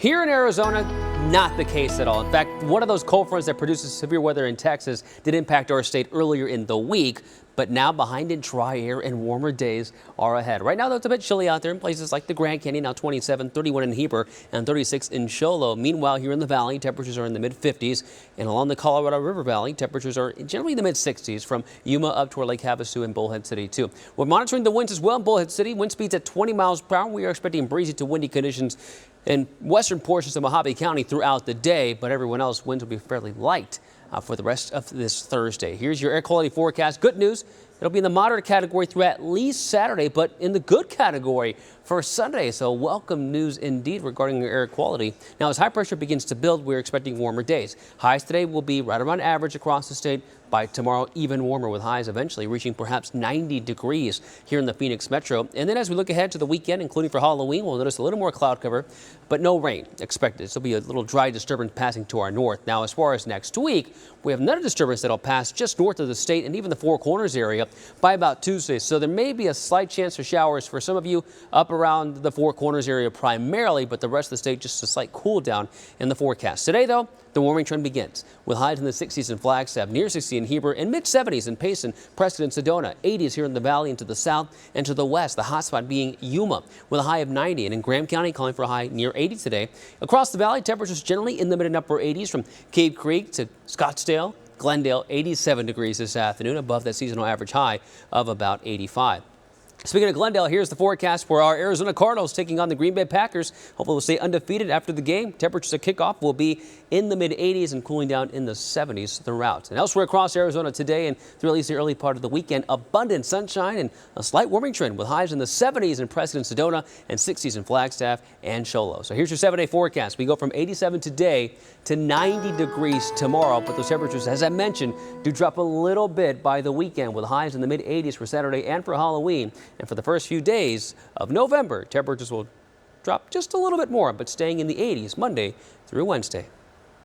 Here in Arizona, not the case at all. In fact, one of those cold fronts that produces severe weather in Texas did impact our state earlier in the week. But now behind it, dry air and warmer days are ahead. Right now, though, it's a bit chilly out there in places like the Grand Canyon, now 27, 31 in Heber, and 36 in Show Low. Meanwhile, here in the valley, temperatures are in the mid-50s. And along the Colorado River Valley, temperatures are generally in the mid-60s from Yuma up toward Lake Havasu and Bullhead City, too. We're monitoring the winds as well in Bullhead City. Wind speeds at 20 miles per hour. We are expecting breezy to windy conditions in western portions of Mojave County throughout the day, but everyone else, winds will be fairly light for the rest of this Thursday. Here's your air quality forecast. Good news. It'll be in the moderate category through at least Saturday, but in the good category for Sunday. So welcome news indeed regarding your air quality. Now, as high pressure begins to build, we're expecting warmer days. Highs today will be right around average across the state. By tomorrow, even warmer with highs eventually reaching perhaps 90 degrees here in the Phoenix metro. And then as we look ahead to the weekend, including for Halloween, we'll notice a little more cloud cover, but no rain expected. So there'll be a little dry disturbance passing to our north. Now, as far as next week, we have another disturbance that'll pass just north of the state and even the Four Corners area by about Tuesday. So there may be a slight chance for showers for some of you up around the Four Corners area primarily, but the rest of the state just a slight cool down in the forecast. Today, though, the warming trend begins with highs in the 60s in Flagstaff, near 60 in Heber, and mid-70s in Payson, Preston, and Sedona. 80s here in the valley and to the south and to the west. The hot spot being Yuma with a high of 90, and in Graham County calling for a high near 80 today. Across the valley, temperatures generally in the mid and upper 80s from Cave Creek to Scottsdale, Glendale, 87 degrees this afternoon, above that seasonal average high of about 85. Speaking of Glendale, here's the forecast for our Arizona Cardinals taking on the Green Bay Packers. Hopefully we'll stay undefeated after the game. Temperatures at kickoff will be in the mid-80s and cooling down in the 70s throughout. And elsewhere across Arizona today and through at least the early part of the weekend, abundant sunshine and a slight warming trend with highs in the 70s in Preston, Sedona, and 60s in Flagstaff and Show Low. So here's your 7-day forecast. We go from 87 today to 90 degrees tomorrow, but those temperatures, as I mentioned, do drop a little bit by the weekend with highs in the mid-80s for Saturday and for Halloween. And for the first few days of November, temperatures will drop just a little bit more, but staying in the 80s Monday through Wednesday.